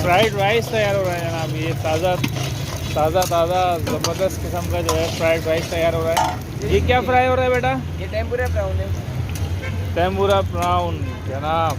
Fried rice तैयार हो रहा है जनाब। ये ताज़ा ज़बरदस्त किस्म का जो है फ्राइड राइस तैयार हो रहा है। ये क्या फ्राई हो रहा है बेटा? ये टेम्पुरा ब्राउन है। टेम्पुरा ब्राउन जनाब।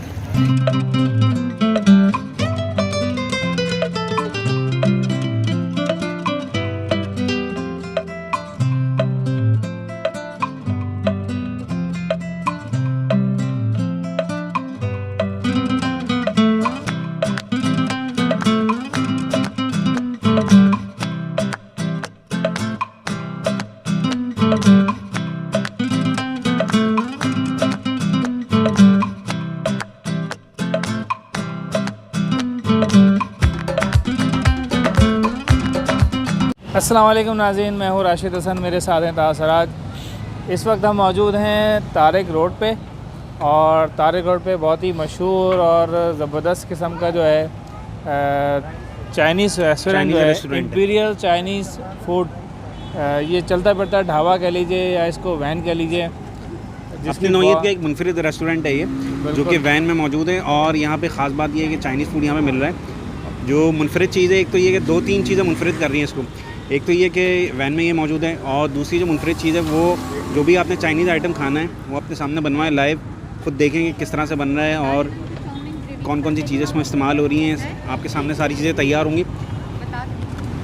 अस्सलाम वालेकुम नाज़रीन, मैं हूँ राशिद हसन, मेरे साथ हैं तासराज। इस वक्त हम मौजूद हैं तारिक रोड पे, और तारिक रोड पे बहुत ही मशहूर और ज़बरदस्त किस्म का जो है चाइनीज़ रेस्टोरेंट जो है, इंपीरियल चाइनीज़ फूड। ये चलता फिरता ढाबा कह लीजिए या इसको वैन कह लीजिए, अपनी नौइयत का एक मुनफरिद रेस्टोरेंट है ये, जो कि वैन में मौजूद है। और यहाँ पे ख़ास बात ये है कि चाइनीज़ फूड यहाँ पे मिल रहा है। जो मुनफरिद चीज़ है, एक तो ये कि दो तीन चीज़ें मुनफरिद कर रही हैं इसको। एक तो ये कि वैन में ये मौजूद है, और दूसरी जो मुनफरिद चीज़ है वो जो भी आपने चाइनीज़ आइटम खाना है वो अपने सामने बनवाएं, लाइव खुद देखेंगे किस तरह से बन रहा है और कौन कौन सी चीज़ें इसमें इस्तेमाल हो रही हैं। आपके सामने सारी चीज़ें तैयार होंगी।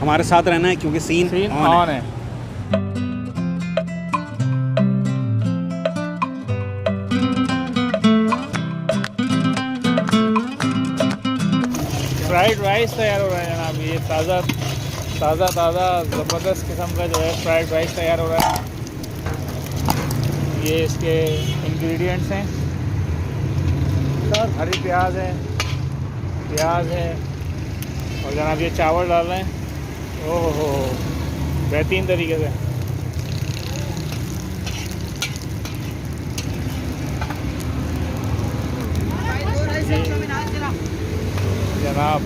हमारे साथ रहना है क्योंकि सीन ऑन है। फ्राइड राइस तैयार हो रहा है जनाब। ये ताज़ा ज़बरदस्त किस्म का जो है फ्राइड राइस तैयार हो रहा है। ये इसके इंग्रेडिएंट्स हैं, हरी प्याज है और जनाब ये चावल डाल रहे हैं। ओह हो बेहतरीन तरीके से। जनाब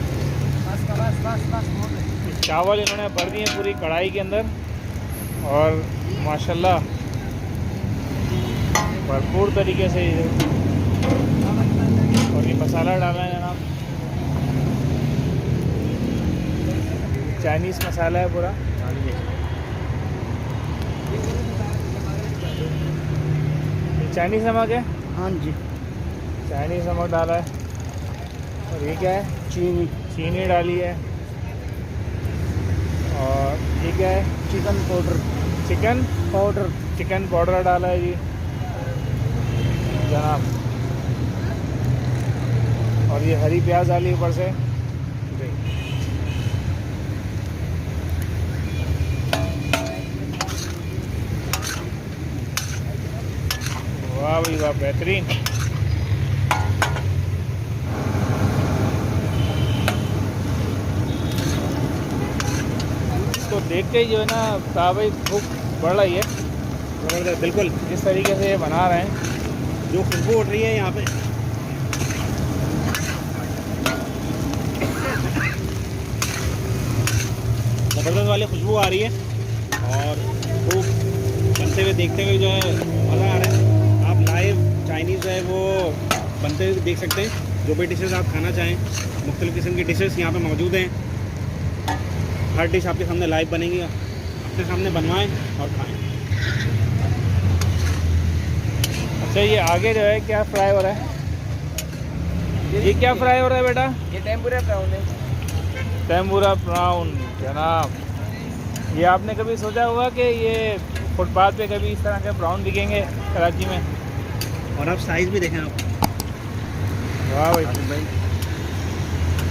चावल इन्होंने भर दिए पूरी कढ़ाई के अंदर, और माशाल्लाह भरपूर तरीके से। और ये मसाला डाला है जनाब, चाइनीज़ मसाला है पूरा। चाइनीज़ नमक है? हाँ जी, चाइनीज़ नमक डाला है। और ये क्या है? चीनी डाली है। और ये क्या है? चिकन पाउडर डाला है जी जनाब। और ये हरी प्याज डाली ऊपर से। वाह भाई वाह, बेहतरीन। तो देख के ही जो है ना भाई भूख बढ़ रही है ज़बरदस्त। बिल्कुल जिस तरीके से ये बना रहे हैं, जो खुशबू उठ रही है यहाँ पे, ज़बरदस्त वाली खुशबू आ रही है। और वो बनते हुए देखते हुए जो है मज़ा आ रहा है। आप लाइव चाइनीज़ है वो बनते हुए देख सकते हैं। जो भी डिशेस आप खाना चाहें, मुख्तलिफ़ किस्म की डिशेस यहाँ पे मौजूद हैं। हर डिश आपके सामने लाइव बनेगी, अपने सामने बनवाएं और खाएं। अच्छा, ये आगे जो है क्या फ्राई हो रहा है? ये क्या फ्राई हो रहा है बेटा? ये टेम्पुरा ब्राउन है। टेम्पुरा ब्राउन जनाब। ये आपने कभी सोचा होगा कि ये फुटपाथ पे कभी इस तरह के ब्राउन दिखेंगे कराची में? और आप साइज़ भी देखें आप। वाह भाई,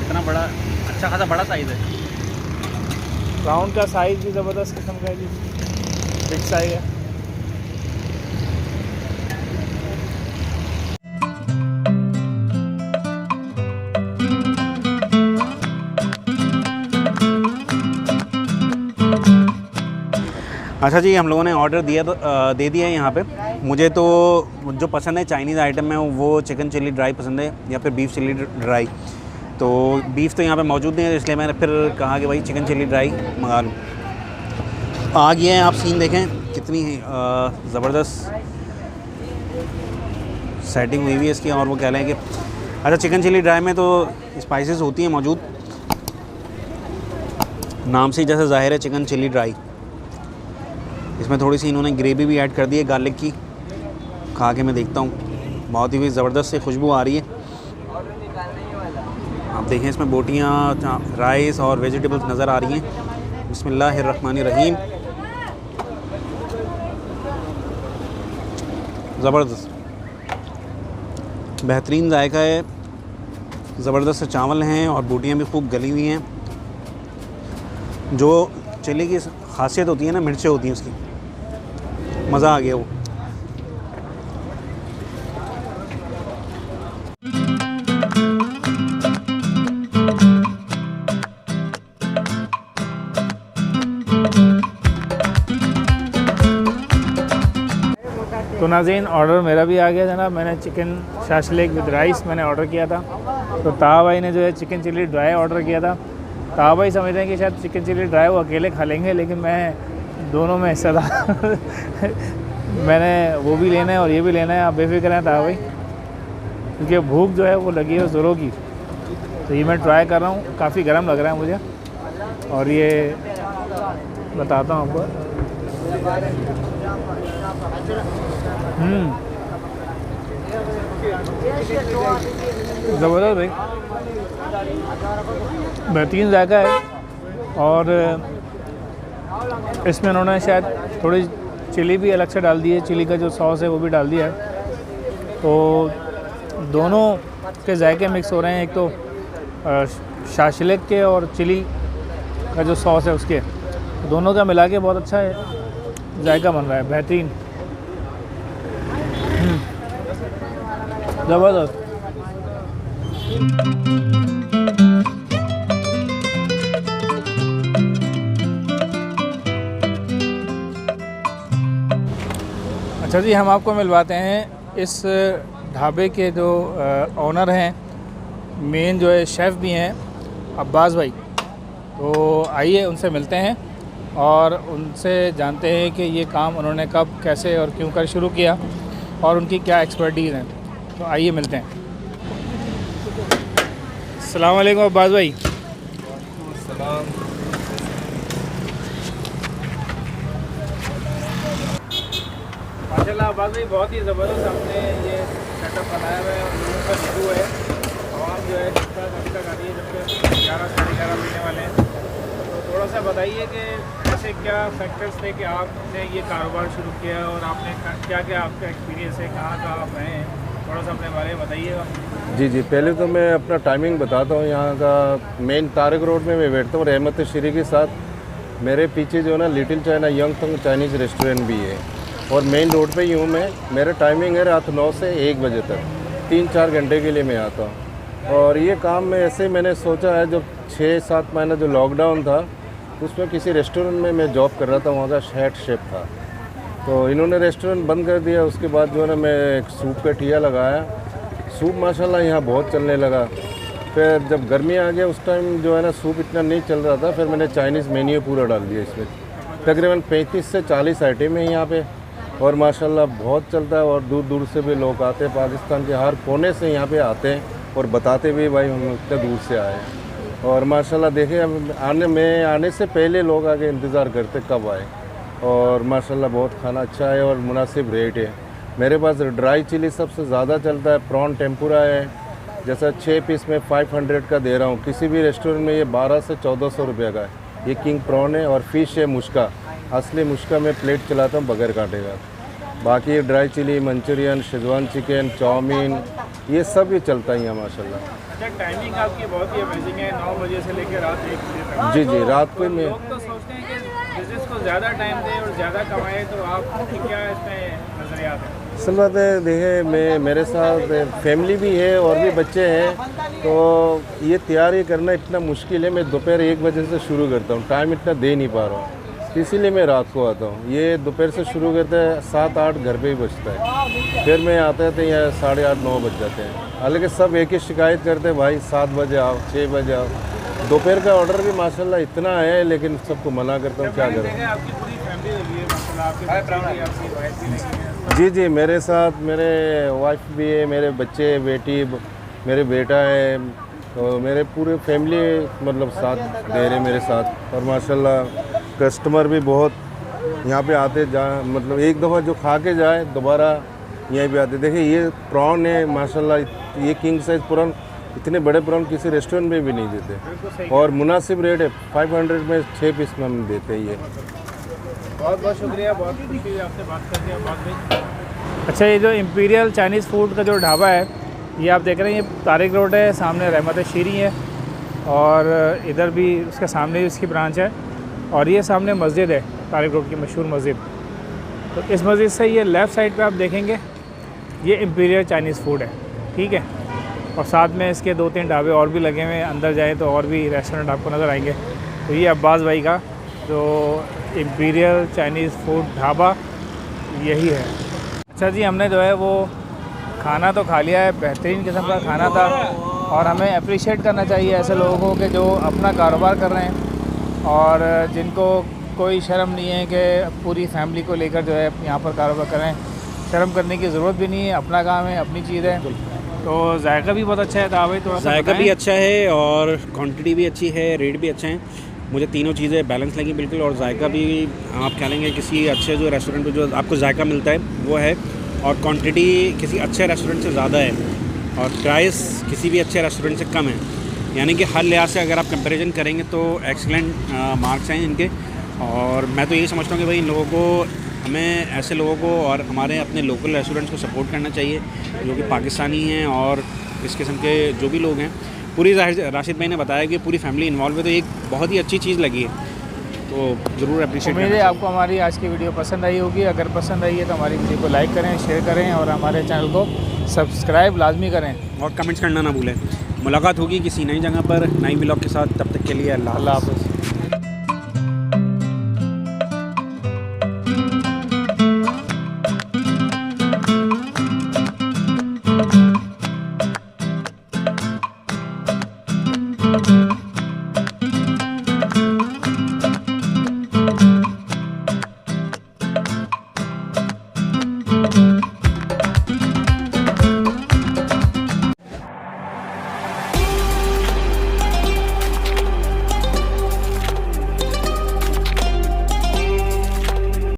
इतना बड़ा, अच्छा खासा बड़ा साइज़ है। ब्राउन का साइज़ भी ज़बरदस्त किस्म का है जी, बिग साइज़ है। अच्छा जी, हम लोगों ने ऑर्डर दे दिया है यहाँ पे। मुझे तो जो पसंद है चाइनीज़ आइटम में वो चिकन चिली ड्राई पसंद है, या फिर बीफ चिली ड्राई। तो बीफ तो यहाँ पे मौजूद नहीं है, इसलिए मैंने फिर कहा कि भाई चिकन चिली ड्राई मंगा लूँ। आ गया है, आप सीन देखें कितनी ज़बरदस्त सेटिंग हुई हुई है इसकी। और वो कह रहे हैं कि अच्छा चिकन चिली ड्राई में तो स्पाइसेस होती हैं मौजूद, नाम से ही जैसे ज़ाहिर है चिकन चिली ड्राई। इसमें थोड़ी सी इन्होंने ग्रेवी भी ऐड कर दी है गार्लिक की। खा के मैं देखता हूँ, बहुत ही ज़बरदस्त से खुशबू आ रही है। आप देखें इसमें बोटियाँ, राइस और वेजिटेबल्स नज़र आ रही हैं। बिस्मिल्लाहिर्रहमानिर्रहीम। ज़बरदस्त बेहतरीन जायका है, ज़बरदस्त से चावल हैं और बोटियाँ भी खूब गली हुई हैं। जो चिली की खासियत होती है ना, मिर्चें होती हैं उसकी, मज़ा आ गया वो। तो नाज़रीन ऑर्डर मेरा भी आ गया जनाब। मैंने चिकन शाशलिक विद राइस मैंने ऑर्डर किया था। तो ताहा भाई ने जो है चिकन चिली ड्राई ऑर्डर किया था। ताहा भाई समझते हैं कि शायद चिकन चिली ड्राई वो अकेले खा लेंगे, लेकिन मैं दोनों में हिस्सा था। मैंने वो भी लेना है और ये भी लेना है। आप बेफिक्र हैं ताहा भाई, क्योंकि भूख जो है वो लगी है ज़ोरों की। तो ये मैं ट्राई कर रहा हूँ, काफ़ी गर्म लग रहा है मुझे। और ये बताता हूँ आपको। ज़बरदस्त भाई, बेहतरीन जायका है। और इसमें उन्होंने शायद थोड़ी चिली भी अलग से डाल दी है, चिली का जो सॉस है वो भी डाल दिया है। तो दोनों के जायके मिक्स हो रहे हैं, एक तो शाशलिक के और चिली का जो सॉस है उसके, दोनों का मिला के बहुत अच्छा है जायका बन रहा है, बेहतरीन, ज़बरदस्त। अच्छा जी, हम आपको मिलवाते हैं इस ढाबे के जो ओनर हैं, मेन जो है शेफ़ भी हैं, अब्बास भाई। तो आइए उनसे मिलते हैं और उनसे जानते हैं कि ये काम उन्होंने कब, कैसे और क्यों कर शुरू किया और उनकी क्या एक्सपर्टीज़ हैं। तो आइए मिलते हैं। अस्सलाम वालेकुम अब्बास भाई। माशाल्लाह अब्बास भाई, बहुत ही ज़बरदस्त आपने ये सेटअप बनाया हुआ है और लोगों का रिव्यू है। आवाम जो है जिस तरह अभी तक आ रही है, जबकि 11 साढ़े 11 बजने वाले हैं। तो थोड़ा सा बताइए कि ऐसे क्या फैक्टर्स थे कि आपने ये कारोबार शुरू किया और आपने क्या क्या आपका एक्सपीरियंस है, कहाँ कहाँ आप रहे हैं, थोड़ा सा अपने बारे में बताइएगा। जी, पहले तो मैं अपना टाइमिंग बताता हूँ। यहाँ का मेन तारक रोड में मैं बैठता हूँ रहमत श्री के साथ। मेरे पीछे जो है ना Little China Yang Thang Chinese restaurant भी है और मेन रोड पे ही हूँ मैं। मेरा टाइमिंग है रात 9 से 1 बजे तक, 3-4 घंटे के लिए मैं आता हूँ। और ये काम में ऐसे मैंने सोचा है, जब 6-7 महीना जो लॉकडाउन था उसमें किसी रेस्टोरेंट में मैं जॉब कर रहा था, वहाँ का हेड शेफ़ था। तो इन्होंने रेस्टोरेंट बंद कर दिया। उसके बाद जो है ना मैं एक सूप का ठिया लगाया। सूप माशाल्लाह यहाँ बहुत चलने लगा। फिर जब गर्मी आ गया उस टाइम जो है ना सूप इतना नहीं चल रहा था, फिर मैंने चाइनीज़ मेन्यू पूरा डाल दिया इसमें। तकरीबन 35 से 40 आइटम है यहाँ पे और माशाल्लाह बहुत चलता है। और दूर दूर से भी लोग आते हैं, पाकिस्तान के हर कोने से यहाँ पे आते हैं और बताते भी भाई हम इतने दूर से आए हैं। और माशाल्लाह देखें, आने से पहले लोग आगे इंतज़ार करते कब आए। और माशाल्लाह बहुत खाना अच्छा है और मुनासिब रेट है। मेरे पास ड्राई चिली सबसे ज़्यादा चलता है। प्रॉन टेम्पुरा है, जैसा 6 पीस में 500 का दे रहा हूँ। किसी भी रेस्टोरेंट में ये 1200 से 1400 रुपये का है। ये किंग प्रॉन है। और फ़िश है मुश्का, असली मुश्का में प्लेट चलाता हूँ बगैर कांटे का। बाकी dry chilli, Manchurian, Schezwan chicken, chowmein, ये सब ही चलता है यहाँ माशाल्लाह। अच्छा, टाइमिंग आपकी बहुत ही अमेजिंग है, 9 बजे से लेकर रात 1 बजे तक। जी, रात को मैं लोग तो सोचते हैं कि बिजनेस को ज़्यादा टाइम दें और ज़्यादा कमाएं, तो आपकी क्या इसमें नज़रियात है? असल बात है, देखें मेरे साथ फैमिली भी है और भी बच्चे हैं, तो ये तैयारी करना इतना मुश्किल है। मैं दोपहर 1 बजे से शुरू करता हूँ, टाइम इतना दे नहीं पा रहा हूँ, इसीलिए मैं रात को आता हूँ। ये दोपहर से शुरू करते हैं, 7-8 घर पे ही बचता है। फिर मैं आता तो यहाँ 8:30-9 बज जाते हैं। हालांकि सब एक ही शिकायत करते हैं, भाई 7 बजे आओ, 6 बजे आओ। दोपहर का ऑर्डर भी माशाल्लाह इतना है, लेकिन सबको मना करता हूँ, क्या करूँ। आपकी पूरी फैमिली लगी है माशाल्लाह, आपकी वाइफ भी लगी है। जी, मेरे साथ मेरे वाइफ भी है, मेरे बच्चे, बेटी, मेरे बेटा है तो मेरे पूरे फैमिली मतलब साथ दे रहे मेरे साथ, और माशाल्लाह कस्टमर भी बहुत यहाँ पे आते जा, मतलब एक दफ़ा जो खा के जाए दोबारा यहीं पे आते। देखिए ये प्रॉन है माशाल्लाह, ये किंग साइज प्रॉन, इतने बड़े प्रॉन किसी रेस्टोरेंट में भी नहीं देते, और मुनासिब रेट है, 500 में 6 पीस में हम देते हैं ये। बहुत बहुत शुक्रिया, बहुत खुशी हुई आपसे बात करके अब्बास भाई। अच्छा, ये जो इम्पीरियल चाइनीज़ फूड का जो ढाबा है ये आप देख रहे हैं, ये तारिक रोड है, सामने रहमत शीरी है, और इधर भी उसके सामने ही उसकी ब्रांच है, और ये सामने मस्जिद है तारिक रोड की मशहूर मस्जिद। तो इस मस्जिद से ये लेफ़्ट साइड पे आप देखेंगे ये इम्पीरियल चाइनीज़ फूड है, ठीक है। और साथ में इसके 2-3 ढाबे और भी लगे हुए हैं, अंदर जाएँ तो और भी रेस्टोरेंट आपको नज़र आएंगे। तो ये अब्बास भाई का जो इम्पीरियल चाइनीज़ फूड ढाबा यही है। अच्छा जी, हमने जो है वो खाना तो खा लिया है, बेहतरीन किस्म का खाना था, और हमें अप्रिशिएट करना चाहिए ऐसे लोगों को कि जो अपना कारोबार कर रहे हैं और जिनको कोई शर्म नहीं है कि पूरी फैमिली को लेकर जो है यहाँ पर कारोबार करें। शर्म करने की ज़रूरत भी नहीं है, अपना काम है, अपनी चीज़ है। तो जायका भी बहुत अच्छा है था भाई, थोड़ा जायका भी अच्छा है और क्वांटिटी भी अच्छी है, रेट भी अच्छे हैं। मुझे तीनों चीज़ें बैलेंस लगी बिल्कुल, और जायका भी आप कह लेंगे किसी अच्छे जो रेस्टोरेंट में जो आपको जायका मिलता है वो है, और क्वांटिटी किसी अच्छे रेस्टोरेंट से ज़्यादा है, और प्राइस किसी भी अच्छे रेस्टोरेंट से कम है। यानी कि हर लिहाज से अगर आप कंपैरिजन करेंगे तो एक्सीलेंट मार्क्स हैं इनके। और मैं तो यही समझता हूँ कि भाई इन लोगों को, हमें ऐसे लोगों को और हमारे अपने लोकल रेस्टोरेंट्स को सपोर्ट करना चाहिए जो कि पाकिस्तानी हैं, और इस किस्म के जो भी लोग हैं। पूरी राशिद भाई ने बताया कि पूरी फैमिली इन्वॉल्व है, तो एक बहुत ही अच्छी चीज़ लगी है, तो ज़रूर अप्रिशिएट उम्मीद है आपको हमारी आज की वीडियो पसंद आई होगी। अगर पसंद आई है तो हमारी वीडियो को लाइक करें, शेयर करें, और हमारे चैनल को सब्सक्राइब लाजमी करें, और कमेंट्स करना ना भूलें। मुलाकात होगी किसी नई जगह पर नई व्लॉग के साथ, तब तक के लिए अल्लाह अल्लाह हाफ़िज़।